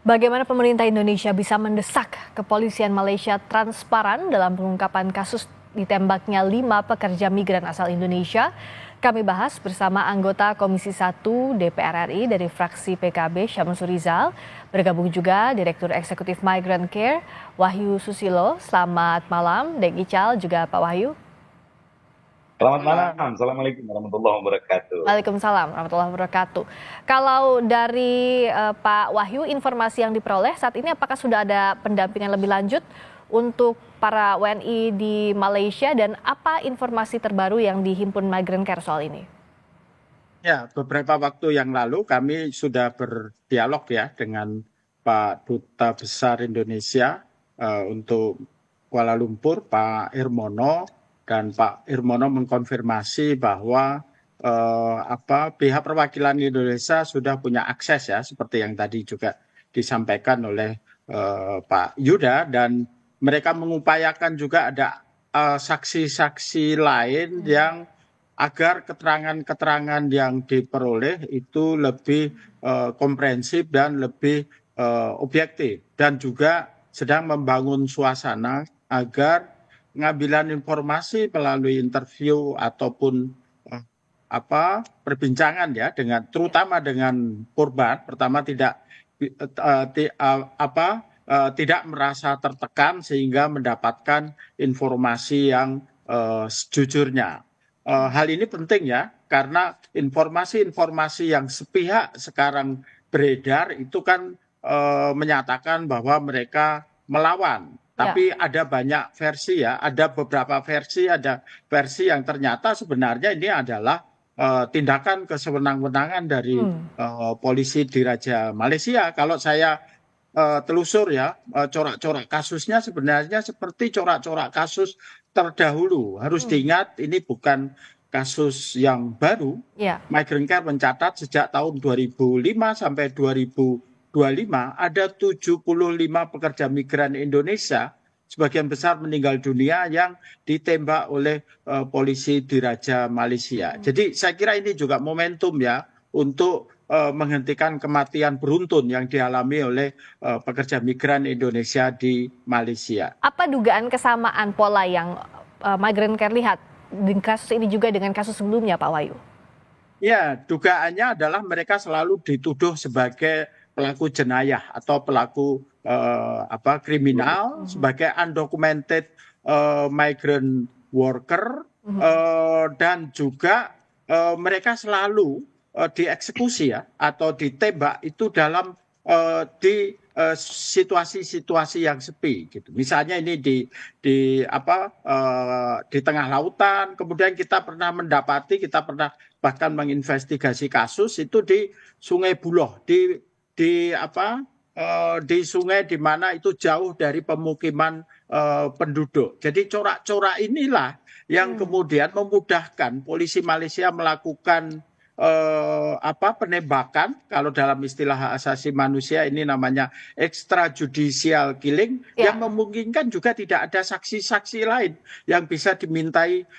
Bagaimana pemerintah Indonesia bisa mendesak kepolisian Malaysia transparan dalam pengungkapan kasus ditembaknya 5 pekerja migran asal Indonesia? Kami bahas bersama anggota Komisi 1 DPR RI dari fraksi PKB Syamsul Rizal. Bergabung juga Direktur Eksekutif Migrant Care Wahyu Susilo. Selamat malam, Dek Ical juga Pak Wahyu. Selamat malam, Assalamualaikum warahmatullahi wabarakatuh. Waalaikumsalam warahmatullahi wabarakatuh. Kalau dari Pak Wahyu, informasi yang diperoleh saat ini apakah sudah ada pendampingan lebih lanjut untuk para WNI di Malaysia dan apa informasi terbaru yang dihimpun Migrant Care soal ini? Ya, beberapa waktu yang lalu kami sudah berdialog ya dengan Pak Duta Besar Indonesia untuk Kuala Lumpur, Pak Irmono, dan Pak Irmono mengkonfirmasi bahwa pihak perwakilan Indonesia sudah punya akses ya, seperti yang tadi juga disampaikan oleh Pak Yuda, dan mereka mengupayakan juga ada saksi-saksi lain yang agar keterangan-keterangan yang diperoleh itu lebih komprehensif dan lebih objektif, dan juga sedang membangun suasana agar pengambilan informasi melalui interview ataupun perbincangan ya terutama dengan korban pertama tidak merasa tertekan sehingga mendapatkan informasi yang sejujurnya. Hal ini penting ya, karena informasi-informasi yang sepihak sekarang beredar itu kan menyatakan bahwa mereka melawan. Tapi ada banyak versi ya, ada beberapa versi, ada versi yang ternyata sebenarnya ini adalah tindakan kesewenang-wenangan dari polisi di Raja Malaysia. Kalau saya telusur ya, corak-corak kasusnya sebenarnya seperti corak-corak kasus terdahulu. Harus diingat ini bukan kasus yang baru. Migrant Care mencatat sejak tahun 2005 sampai 2025 ada 75 pekerja migran Indonesia, sebagian besar meninggal dunia yang ditembak oleh polisi di Raja Malaysia. Jadi saya kira ini juga momentum ya untuk menghentikan kematian beruntun yang dialami oleh pekerja migran Indonesia di Malaysia. Apa dugaan kesamaan pola yang Migrant Care lihat di kasus ini juga dengan kasus sebelumnya, Pak Wahyu? Ya, dugaannya adalah mereka selalu dituduh sebagai pelaku jenayah atau pelaku kriminal, sebagai undocumented migrant worker, dan juga mereka selalu dieksekusi ya atau ditembak itu dalam di situasi-situasi yang sepi gitu. Misalnya ini di tengah lautan, kemudian kita pernah bahkan menginvestigasi kasus itu di Sungai Buloh, di sungai di mana itu jauh dari pemukiman penduduk. Jadi corak-corak inilah yang kemudian memudahkan polisi Malaysia melakukan penembakan. Kalau dalam istilah hak asasi manusia ini namanya extrajudicial killing, yang memungkinkan juga tidak ada saksi-saksi lain yang bisa dimintai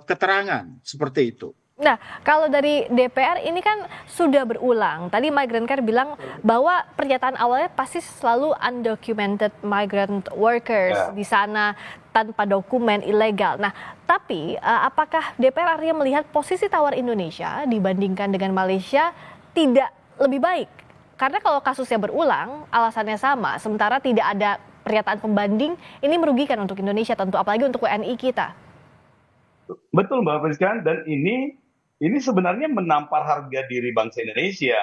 keterangan seperti itu. Nah, kalau dari DPR ini kan sudah berulang. Tadi Migrant Care bilang bahwa pernyataan awalnya pasti selalu undocumented migrant workers di sana tanpa dokumen, ilegal. Nah, tapi apakah DPR artinya melihat posisi tawar Indonesia dibandingkan dengan Malaysia tidak lebih baik? Karena kalau kasusnya berulang, alasannya sama, sementara tidak ada pernyataan pembanding, ini merugikan untuk Indonesia tentu, apalagi untuk WNI kita. Betul Mbak Friska, dan ini sebenarnya menampar harga diri bangsa Indonesia.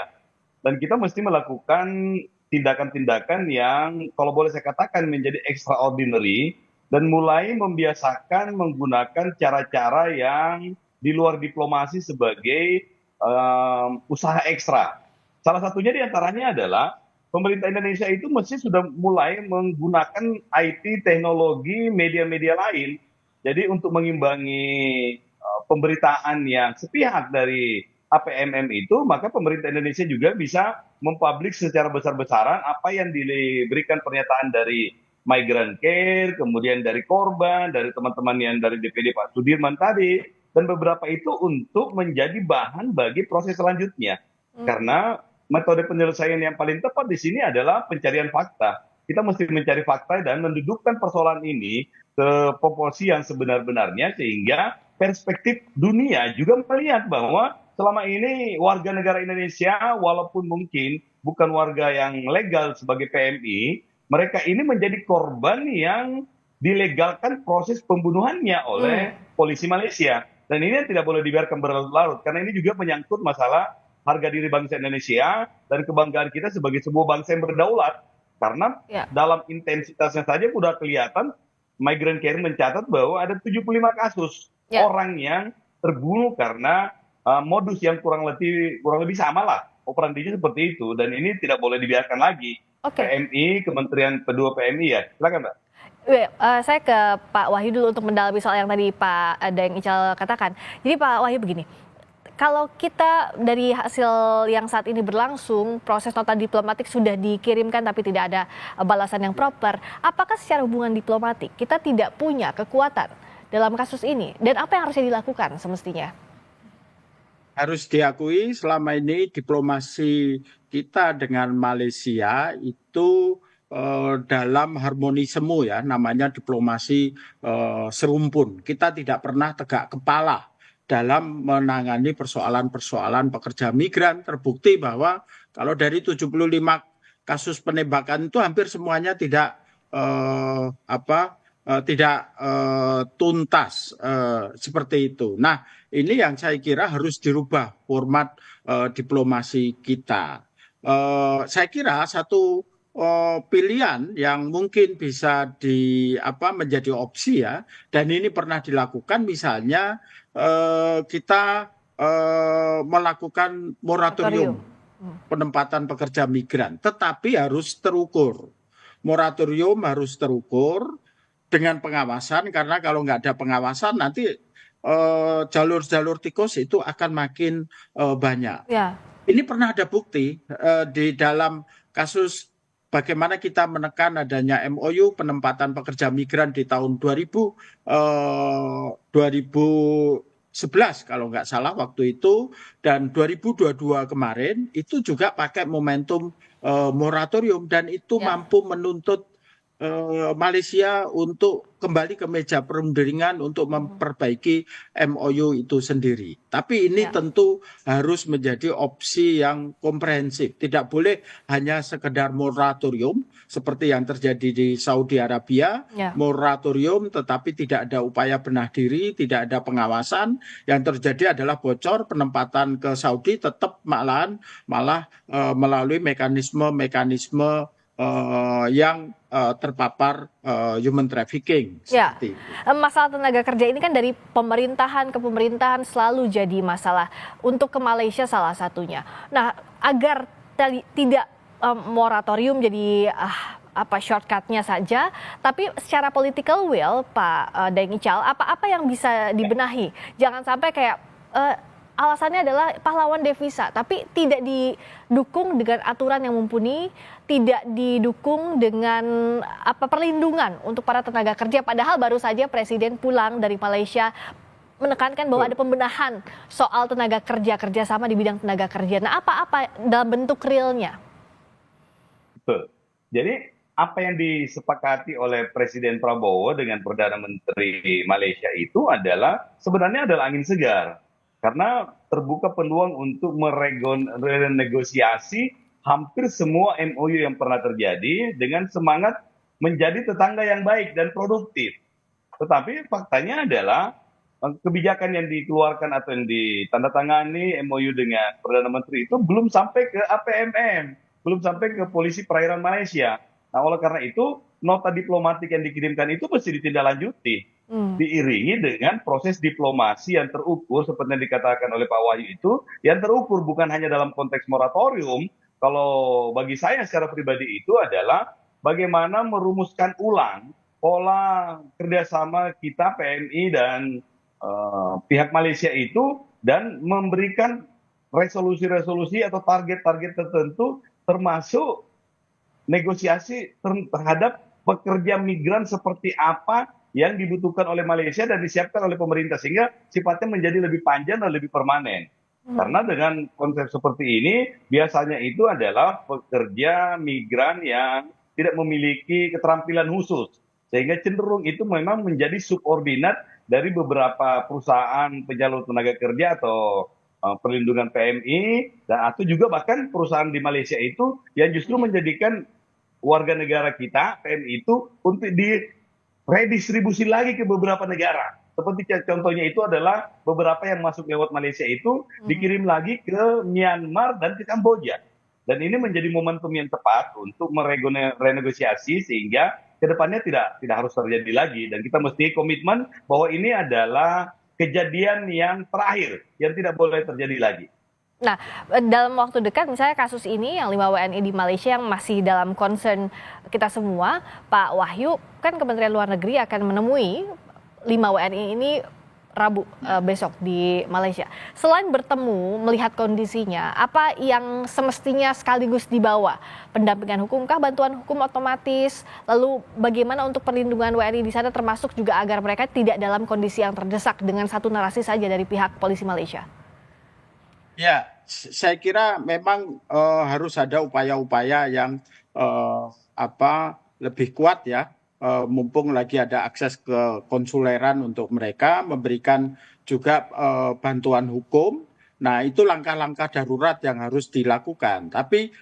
Dan kita mesti melakukan tindakan-tindakan yang kalau boleh saya katakan menjadi extraordinary, dan mulai membiasakan menggunakan cara-cara yang di luar diplomasi sebagai usaha ekstra. Salah satunya diantaranya adalah pemerintah Indonesia itu mesti sudah mulai menggunakan IT, teknologi, media-media lain. Jadi untuk mengimbangi pemberitaan yang sepihak dari APMM itu, maka pemerintah Indonesia juga bisa mempublik secara besar-besaran apa yang diberikan pernyataan dari Migrant Care, kemudian dari korban, dari teman-teman yang dari DPD Pak Sudirman tadi, dan beberapa itu untuk menjadi bahan bagi proses selanjutnya. Karena metode penyelesaian yang paling tepat di sini adalah pencarian fakta. Kita mesti mencari fakta dan mendudukkan persoalan ini ke proporsi yang sebenar-benarnya sehingga perspektif dunia juga melihat bahwa selama ini warga negara Indonesia walaupun mungkin bukan warga yang legal sebagai PMI, mereka ini menjadi korban yang dilegalkan proses pembunuhannya oleh polisi Malaysia. Dan ini tidak boleh dibiarkan berlarut-larut karena ini juga menyangkut masalah harga diri bangsa Indonesia dan kebanggaan kita sebagai sebuah bangsa yang berdaulat. Karena dalam intensitasnya saja sudah kelihatan Migrant Care mencatat bahwa ada 75 kasus orang yang terbunuh karena modus yang kurang lebih sama lah operandinya seperti itu, dan ini tidak boleh dibiarkan lagi. PMI, Kementerian kedua PMI ya, silakan Mbak. Saya ke Pak Wahyu dulu untuk mendalami soal yang tadi Pak Daeng Ical katakan. Jadi Pak Wahyu begini, kalau kita dari hasil yang saat ini berlangsung, proses nota diplomatik sudah dikirimkan tapi tidak ada balasan yang proper. Apakah secara hubungan diplomatik kita tidak punya kekuatan dalam kasus ini? Dan apa yang harusnya dilakukan semestinya? Harus diakui selama ini diplomasi kita dengan Malaysia itu dalam harmonisme ya, namanya diplomasi serumpun. Kita tidak pernah tegak kepala dalam menangani persoalan-persoalan pekerja migran. Terbukti bahwa kalau dari 75 kasus penembakan itu hampir semuanya tidak tuntas seperti itu. Nah, ini yang saya kira harus dirubah format diplomasi kita. Saya kira satu pilihan yang mungkin bisa menjadi opsi ya, dan ini pernah dilakukan misalnya kita melakukan moratorium penempatan pekerja migran, tetapi harus terukur. Moratorium harus terukur dengan pengawasan, karena kalau nggak ada pengawasan nanti jalur-jalur tikus itu akan makin banyak. Ini pernah ada bukti di dalam kasus bagaimana kita menekan adanya MOU penempatan pekerja migran di tahun 2011 kalau nggak salah waktu itu, dan 2022 kemarin itu juga pakai momentum moratorium, dan itu mampu menuntut Malaysia untuk kembali ke meja perundingan untuk memperbaiki MOU itu sendiri. Tapi ini tentu harus menjadi opsi yang komprehensif. Tidak boleh hanya sekedar moratorium seperti yang terjadi di Saudi Arabia, moratorium tetapi tidak ada upaya benah diri, tidak ada pengawasan. Yang terjadi adalah bocor, penempatan ke Saudi tetap malah melalui mekanisme yang terpapar human trafficking. Seperti itu. Masalah tenaga kerja ini kan dari pemerintahan ke pemerintahan selalu jadi masalah. Untuk ke Malaysia salah satunya. Nah, agar tidak moratorium jadi shortcutnya saja, tapi secara political will, Pak Daeng Ical, apa yang bisa dibenahi? Jangan sampai kayak alasannya adalah pahlawan devisa, tapi tidak didukung dengan aturan yang mumpuni, tidak didukung dengan perlindungan untuk para tenaga kerja. Padahal baru saja Presiden pulang dari Malaysia menekankan bahwa ada pembenahan soal tenaga kerja, kerjasama di bidang tenaga kerja. Nah, apa dalam bentuk realnya? Betul. Jadi apa yang disepakati oleh Presiden Prabowo dengan Perdana Menteri Malaysia itu sebenarnya adalah angin segar. Karena terbuka peluang untuk merenegosiasi hampir semua MOU yang pernah terjadi dengan semangat menjadi tetangga yang baik dan produktif. Tetapi faktanya adalah kebijakan yang dikeluarkan atau yang ditandatangani MOU dengan Perdana Menteri itu belum sampai ke APMM, belum sampai ke Polisi Perairan Malaysia. Nah, oleh karena itu, nota diplomatik yang dikirimkan itu mesti ditindaklanjuti. Diiringi dengan proses diplomasi yang terukur seperti yang dikatakan oleh Pak Wahyu itu, yang terukur bukan hanya dalam konteks moratorium. Kalau bagi saya secara pribadi itu adalah bagaimana merumuskan ulang pola kerjasama kita PMI dan pihak Malaysia itu, dan memberikan resolusi-resolusi atau target-target tertentu termasuk negosiasi terhadap pekerja migran seperti apa yang dibutuhkan oleh Malaysia dan disiapkan oleh pemerintah, sehingga sifatnya menjadi lebih panjang dan lebih permanen. Karena dengan konsep seperti ini, biasanya itu adalah pekerja migran yang tidak memiliki keterampilan khusus. Sehingga cenderung itu memang menjadi subordinat dari beberapa perusahaan penyalur tenaga kerja atau perlindungan PMI, dan atau juga bahkan perusahaan di Malaysia itu yang justru menjadikan warga negara kita, PMI itu, untuk redistribusi lagi ke beberapa negara. Seperti contohnya itu adalah beberapa yang masuk lewat Malaysia itu dikirim lagi ke Myanmar dan ke Kamboja. Dan ini menjadi momentum yang tepat untuk merenegosiasi sehingga kedepannya tidak harus terjadi lagi. Dan kita mesti komitmen bahwa ini adalah kejadian yang terakhir yang tidak boleh terjadi lagi. Nah, dalam waktu dekat misalnya kasus ini yang 5 WNI di Malaysia yang masih dalam concern kita semua, Pak Wahyu, kan Kementerian Luar Negeri akan menemui 5 WNI ini Rabu besok di Malaysia. Selain bertemu, melihat kondisinya, apa yang semestinya sekaligus dibawa? Pendampingan hukumkah, bantuan hukum otomatis? Lalu bagaimana untuk perlindungan WNI di sana termasuk juga agar mereka tidak dalam kondisi yang terdesak dengan satu narasi saja dari pihak polisi Malaysia? Ya, saya kira memang harus ada upaya-upaya yang lebih kuat ya. Mumpung lagi ada akses ke konsuleran untuk mereka, memberikan juga bantuan hukum. Nah, itu langkah-langkah darurat yang harus dilakukan. Tapi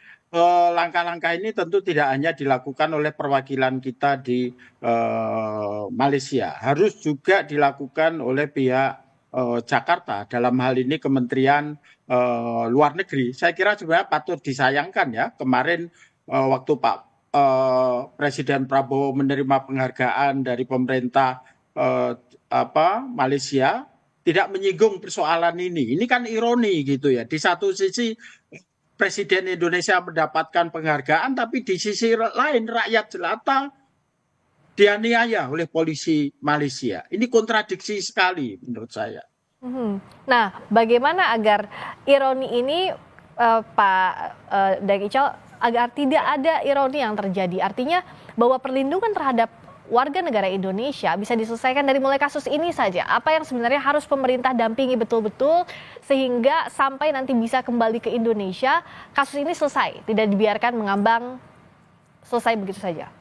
langkah-langkah ini tentu tidak hanya dilakukan oleh perwakilan kita di Malaysia, harus juga dilakukan oleh pihak Jakarta, dalam hal ini Kementerian Luar Negeri. Saya kira sebenarnya patut disayangkan ya, kemarin waktu Pak Presiden Prabowo menerima penghargaan dari pemerintah Malaysia, tidak menyinggung persoalan ini. Ini kan ironi gitu ya. Di satu sisi Presiden Indonesia mendapatkan penghargaan, tapi di sisi lain rakyat jelata dianiaya oleh polisi Malaysia. Ini kontradiksi sekali menurut saya. Nah, bagaimana agar ironi ini, Pak Daeng Ical, agar tidak ada ironi yang terjadi? Artinya bahwa perlindungan terhadap warga negara Indonesia bisa diselesaikan dari mulai kasus ini saja. Apa yang sebenarnya harus pemerintah dampingi betul-betul sehingga sampai nanti bisa kembali ke Indonesia, kasus ini selesai, tidak dibiarkan mengambang selesai begitu saja.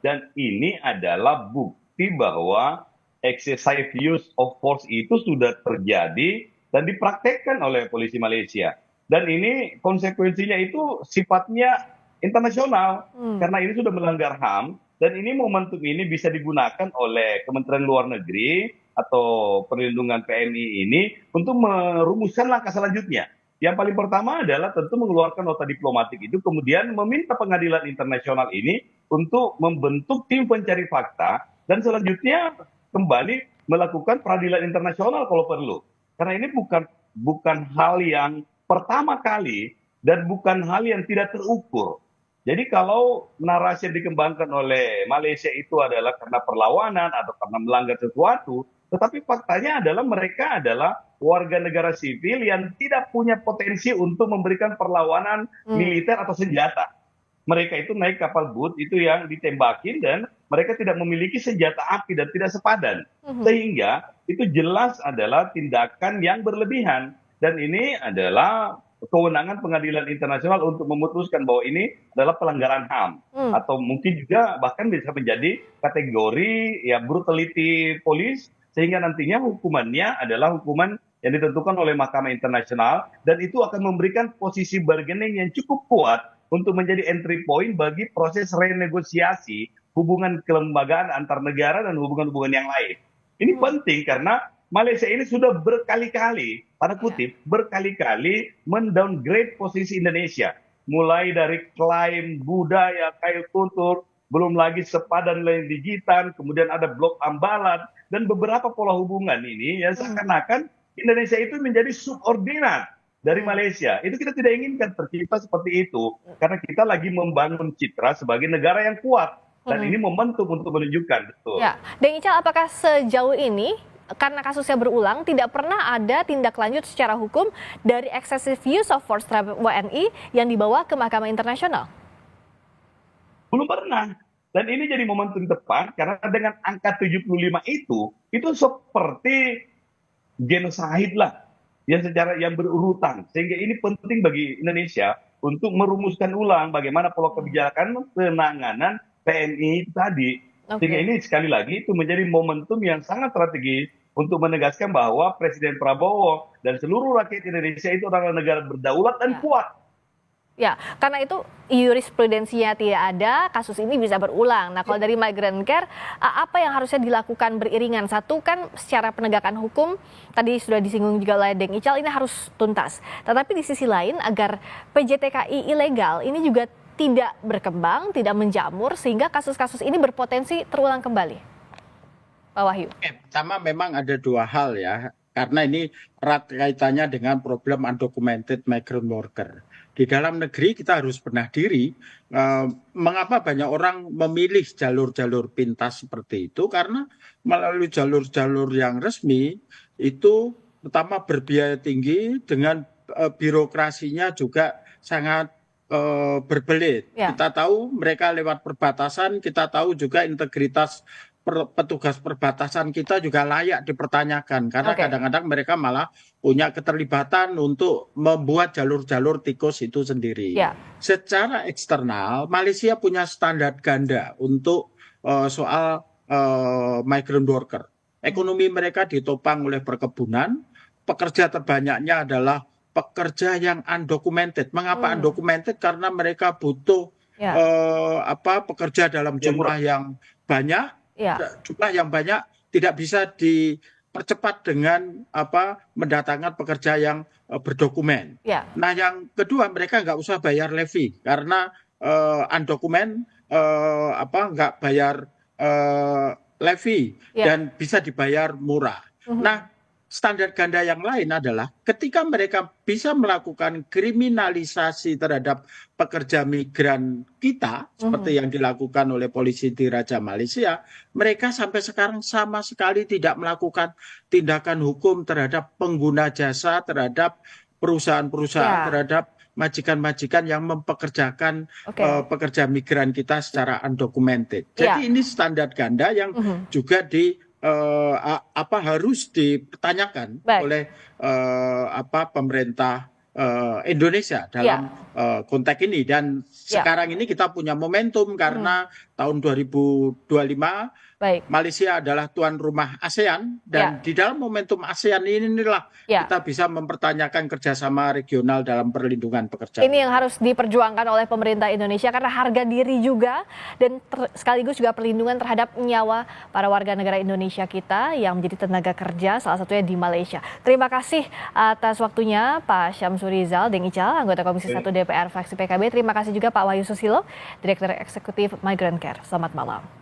Dan ini adalah bukti bahwa excessive use of force itu sudah terjadi dan dipraktekkan oleh polisi Malaysia. Dan ini konsekuensinya itu sifatnya internasional, karena ini sudah melanggar HAM, dan ini momentum ini bisa digunakan oleh Kementerian Luar Negeri atau perlindungan PMI ini untuk merumuskan langkah selanjutnya. Yang paling pertama adalah tentu mengeluarkan nota diplomatik itu, kemudian meminta pengadilan internasional ini untuk membentuk tim pencari fakta, dan selanjutnya kembali melakukan peradilan internasional kalau perlu. Karena ini bukan hal yang pertama kali dan bukan hal yang tidak terukur. Jadi kalau narasi yang dikembangkan oleh Malaysia itu adalah karena perlawanan atau karena melanggar sesuatu, tetapi faktanya adalah mereka adalah warga negara sipil yang tidak punya potensi untuk memberikan perlawanan militer atau senjata. Mereka itu naik kapal boot itu yang ditembakin dan mereka tidak memiliki senjata api dan tidak sepadan. Sehingga itu jelas adalah tindakan yang berlebihan. Dan ini adalah kewenangan pengadilan internasional untuk memutuskan bahwa ini adalah pelanggaran HAM. Atau mungkin juga bahkan bisa menjadi kategori ya brutality police, sehingga nantinya hukumannya adalah hukuman yang ditentukan oleh Mahkamah Internasional, dan itu akan memberikan posisi bargaining yang cukup kuat untuk menjadi entry point bagi proses renegosiasi hubungan kelembagaan antar negara dan hubungan-hubungan yang lain. Ini penting karena Malaysia ini sudah berkali-kali, tanda kutip, berkali-kali mendowngrade posisi Indonesia. Mulai dari klaim budaya, kayu kultur, belum lagi sepadan lain digital, kemudian ada blok ambalan, dan beberapa pola hubungan ini yang seakan-akan Indonesia itu menjadi subordinat dari Malaysia. Itu kita tidak inginkan tercipta seperti itu, karena kita lagi membangun citra sebagai negara yang kuat. Dan ini momentum untuk menunjukkan. Betul. Ya, Daeng Ical, apakah sejauh ini karena kasusnya berulang, tidak pernah ada tindak lanjut secara hukum dari excessive use of force terhadap WNI yang dibawa ke Mahkamah Internasional? Belum pernah. Dan ini jadi momentum tepat karena dengan angka 75 itu seperti genocide lah. yang secara yang berurutan. Sehingga ini penting bagi Indonesia untuk merumuskan ulang bagaimana pola kebijakan penanganan PMI itu tadi. Sehingga ini sekali lagi itu menjadi momentum yang sangat strategis untuk menegaskan bahwa Presiden Prabowo dan seluruh rakyat Indonesia itu adalah negara berdaulat dan kuat. Ya, karena itu jurisprudensinya tidak ada, kasus ini bisa berulang. Nah, kalau dari Migrant Care, apa yang harusnya dilakukan beriringan? Satu kan secara penegakan hukum, tadi sudah disinggung juga oleh Deng Ical, ini harus tuntas. Tetapi di sisi lain, agar PJTKI ilegal ini juga tidak berkembang, tidak menjamur, sehingga kasus-kasus ini berpotensi terulang kembali. Pak Wahyu. Pertama memang ada dua hal ya, karena ini erat kaitannya dengan problem undocumented migrant worker. Di dalam negeri kita harus benah diri, mengapa banyak orang memilih jalur-jalur pintas seperti itu, karena melalui jalur-jalur yang resmi itu pertama berbiaya tinggi, dengan birokrasinya juga sangat berbelit. Kita tahu mereka lewat perbatasan, kita tahu juga integritas petugas perbatasan kita juga layak dipertanyakan, karena kadang-kadang mereka malah punya keterlibatan untuk membuat jalur-jalur tikus itu sendiri. Secara eksternal, Malaysia punya standar ganda untuk soal migrant worker. Ekonomi mereka ditopang oleh perkebunan, pekerja terbanyaknya adalah pekerja yang undocumented. Mengapa undocumented? Karena mereka butuh pekerja dalam jumlah yang banyak. Jumlah yang banyak tidak bisa dipercepat dengan mendatangkan pekerja yang berdokumen. Nah, yang kedua, mereka nggak usah bayar levy karena undokumen nggak bayar levy dan bisa dibayar murah. Nah, standar ganda yang lain adalah ketika mereka bisa melakukan kriminalisasi terhadap pekerja migran kita, seperti yang dilakukan oleh polisi di Raja Malaysia, mereka sampai sekarang sama sekali tidak melakukan tindakan hukum terhadap pengguna jasa, terhadap perusahaan-perusahaan, terhadap majikan-majikan yang mempekerjakan pekerja migran kita secara undocumented. Jadi ini standar ganda yang juga harus dipertanyakan oleh pemerintah Indonesia dalam konteks ini. Dan sekarang ini kita punya momentum karena tahun 2025 Malaysia adalah tuan rumah ASEAN, dan di dalam momentum ASEAN inilah kita bisa mempertanyakan kerjasama regional dalam perlindungan pekerja. Ini yang harus diperjuangkan oleh pemerintah Indonesia, karena harga diri juga dan sekaligus juga perlindungan terhadap nyawa para warga negara Indonesia kita yang menjadi tenaga kerja, salah satunya di Malaysia. Terima kasih atas waktunya Pak Syamsur Rizal Deng Ical, anggota Komisi 1 DPR fraksi PKB. Terima kasih juga Pak Wahyu Susilo, Direktur Eksekutif Migrant Care. Selamat malam.